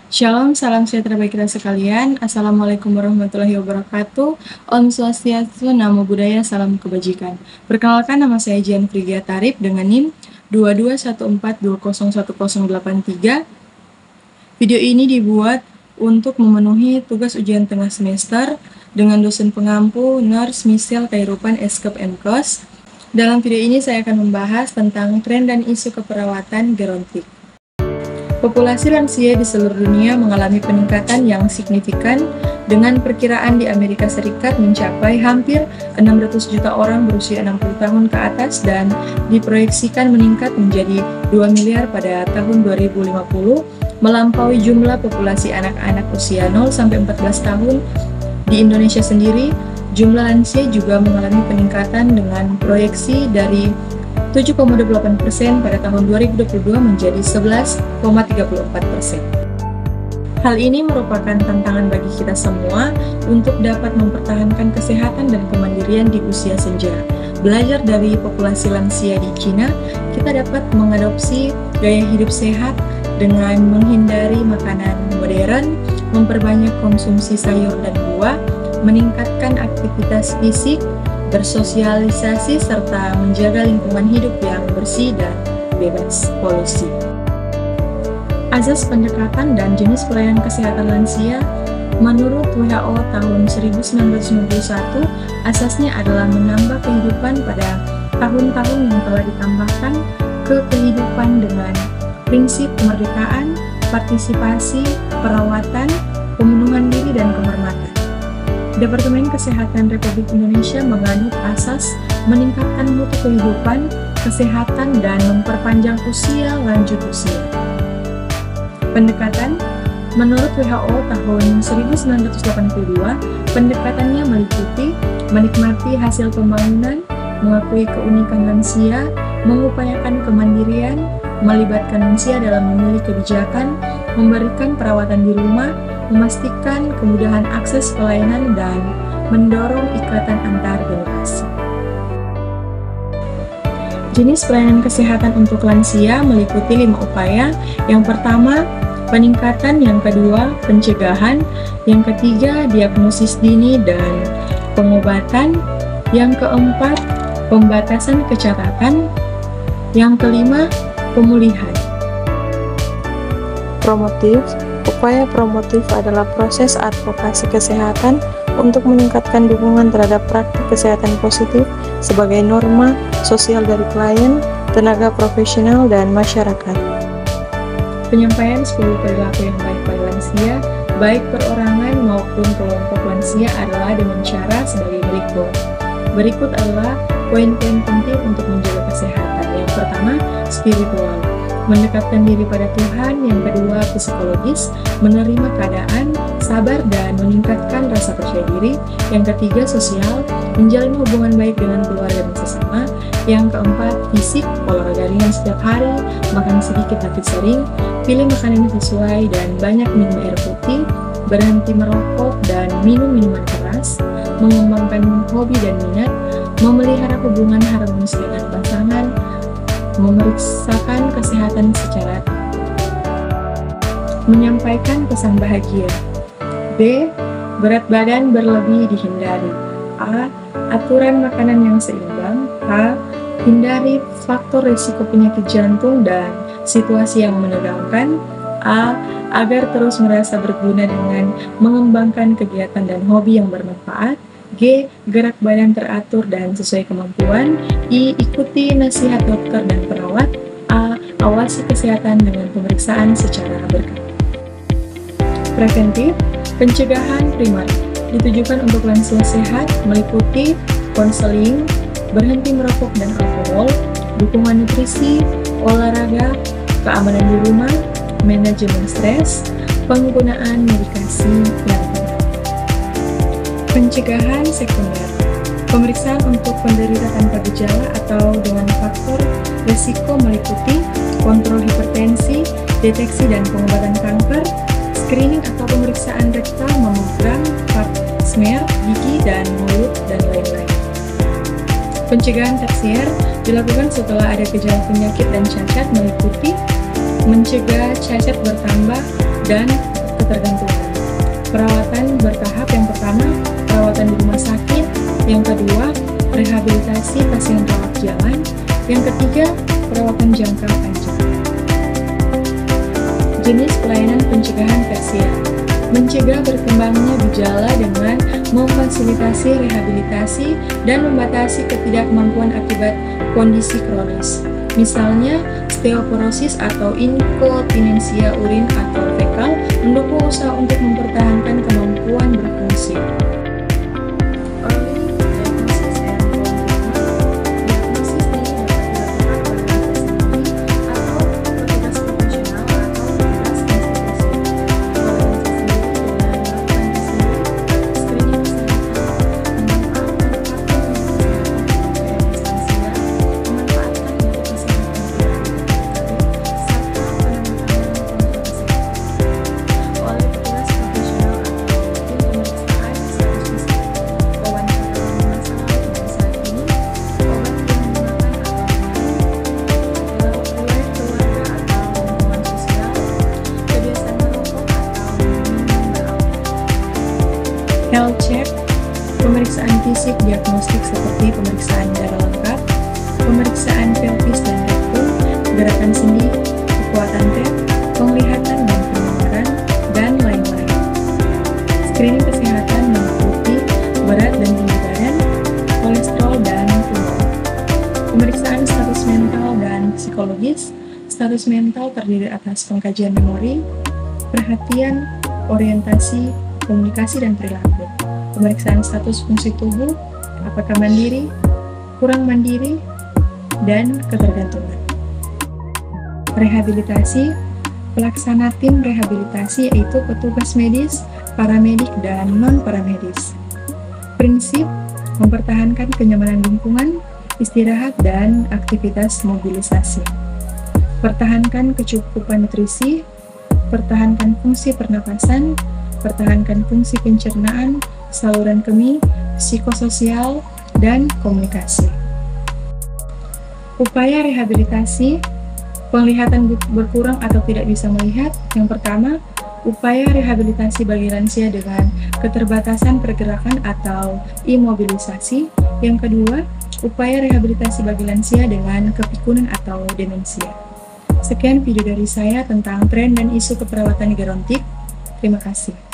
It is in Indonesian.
Shalom, salam sejahtera bagi kita sekalian. Assalamualaikum warahmatullahi wabarakatuh. Om Swastiastu, Namo Buddhaya, salam kebajikan. Perkenalkan, nama saya Jian Frigia Tarip dengan NIM 2214201083. Video ini dibuat untuk memenuhi tugas ujian tengah semester dengan dosen pengampu Nurse Michelle Kairupan Eskep MKos. Dalam video ini saya akan membahas tentang tren dan isu keperawatan gerontik. Populasi lansia di seluruh dunia mengalami peningkatan yang signifikan dengan perkiraan di Amerika Serikat mencapai hampir 600 juta orang berusia 60 tahun ke atas dan diproyeksikan meningkat menjadi 2 miliar pada tahun 2050, melampaui jumlah populasi anak-anak usia 0-14 tahun. Di Indonesia sendiri, jumlah lansia juga mengalami peningkatan dengan proyeksi dari 7,28% pada tahun 2022 menjadi 11,34%. Hal ini merupakan tantangan bagi kita semua untuk dapat mempertahankan kesehatan dan kemandirian di usia senja. Belajar dari populasi lansia di Cina, kita dapat mengadopsi gaya hidup sehat dengan menghindari makanan modern, memperbanyak konsumsi sayur dan buah, meningkatkan aktivitas fisik, bersosialisasi, serta menjaga lingkungan hidup yang bersih dan bebas polusi. Azas pendekatan dan jenis pelayanan kesehatan lansia menurut WHO tahun 1991, asasnya adalah menambah kehidupan pada tahun-tahun yang telah ditambahkan ke kehidupan dengan prinsip kemerdekaan, partisipasi, perawatan, pemenuhan diri, dan kehormatan. Departemen Kesehatan Republik Indonesia menganut asas meningkatkan mutu kehidupan, kesehatan, dan memperpanjang usia lanjut usia. Pendekatan menurut WHO tahun 1982, pendekatannya meliputi menikmati hasil pembangunan, mengakui keunikan lansia, mengupayakan kemandirian, melibatkan lansia dalam memilih kebijakan, memberikan perawatan di rumah, memastikan kemudahan akses pelayanan, dan mendorong ikatan antar generasi. Jenis pelayanan kesehatan untuk lansia meliputi 5 upaya. Yang pertama, peningkatan. Yang kedua, pencegahan. Yang ketiga, diagnosis dini dan pengobatan. Yang keempat, pembatasan kecacatan. Yang kelima, pemulihan. Promotif. Upaya promotif adalah proses advokasi kesehatan untuk meningkatkan dukungan terhadap praktik kesehatan positif sebagai norma sosial dari klien, tenaga profesional, dan masyarakat. Penyampaian 10 perilaku yang baik pada lansia, baik perorangan maupun kelompok lansia adalah dengan cara sebagai berikut. Berikut adalah poin-poin penting untuk menjaga kesehatan. Yang pertama, spiritual. Mendekatkan diri pada Tuhan. Yang kedua, psikologis, menerima keadaan, sabar, dan meningkatkan rasa percaya diri. Yang ketiga, sosial, menjalin hubungan baik dengan keluarga dan sesama. Yang keempat, fisik, olahraga ringan setiap hari, makan sedikit tapi sering, pilih makanan yang sesuai dan banyak minum air putih, berhenti merokok dan minum minuman keras, mengembangkan hobi dan minat, memelihara hubungan harmonis dengan pasangan, memeriksakan kesehatan secara menyampaikan pesan bahagia. B. Berat badan berlebih dihindari. A. Aturan makanan yang seimbang. A. Hindari faktor risiko penyakit jantung dan situasi yang menegangkan. A. Agar terus merasa berguna dengan mengembangkan kegiatan dan hobi yang bermanfaat. G. Gerak badan teratur dan sesuai kemampuan. I. Ikuti nasihat dokter dan perawat. A. Awasi kesehatan dengan pemeriksaan secara berkala. Preventif, pencegahan primer ditujukan untuk lansia sehat, meliputi konseling, berhenti merokok dan alkohol, dukungan nutrisi, olahraga, keamanan di rumah, manajemen stres, penggunaan medikasi yang tepat. Pencegahan sekunder, pemeriksaan untuk penderita tanpa gejala atau dengan faktor risiko meliputi kontrol hipertensi, deteksi dan pengobatan kanker, screening atau pemeriksaan rektal, mamogram, pap smear, gigi dan mulut, dan lain-lain. Pencegahan tersier dilakukan setelah ada gejala penyakit dan cacat, meliputi mencegah cacat bertambah dan ketergantungan. Perawatan bertahap: yang pertama, perawatan di rumah sakit; yang kedua, rehabilitasi pasien rawat jalan; yang ketiga, perawatan jangka panjang. Jenis pelayanan pencegahan tersier: mencegah berkembangnya gejala dengan memfasilitasi rehabilitasi dan membatasi ketidakmampuan akibat kondisi kronis. Misalnya, osteoporosis atau inkontinensia urin atau fekal, mendukung usaha untuk mempertahankan kemampuan berfungsi. Health check: pemeriksaan fisik diagnostik seperti pemeriksaan darah lengkap, pemeriksaan pelvis dan rektum, gerakan sendi, kekuatan tep, penglihatan dan pendengaran, dan lain-lain. Screening kesehatan meliputi berat dan tinggi badan, kolesterol dan tumor. Pemeriksaan status mental dan psikologis. Status mental terdiri atas pengkajian memori, perhatian, orientasi, komunikasi, dan perilaku. Pemeriksaan status fungsi tubuh, apakah mandiri, kurang mandiri, dan ketergantungan. Rehabilitasi: pelaksana tim rehabilitasi yaitu petugas medis, paramedik, dan non-paramedis. Prinsip: mempertahankan kenyamanan lingkungan, istirahat, dan aktivitas mobilisasi. Pertahankan kecukupan nutrisi, pertahankan fungsi pernapasan, pertahankan fungsi pencernaan, saluran kemih, psikososial, dan komunikasi. Upaya rehabilitasi: penglihatan berkurang atau tidak bisa melihat. Yang pertama, upaya rehabilitasi bagi lansia dengan keterbatasan pergerakan atau imobilisasi. Yang kedua, upaya rehabilitasi bagi lansia dengan kepikunan atau demensia. Sekian video dari saya tentang tren dan isu keperawatan gerontik. Terima kasih.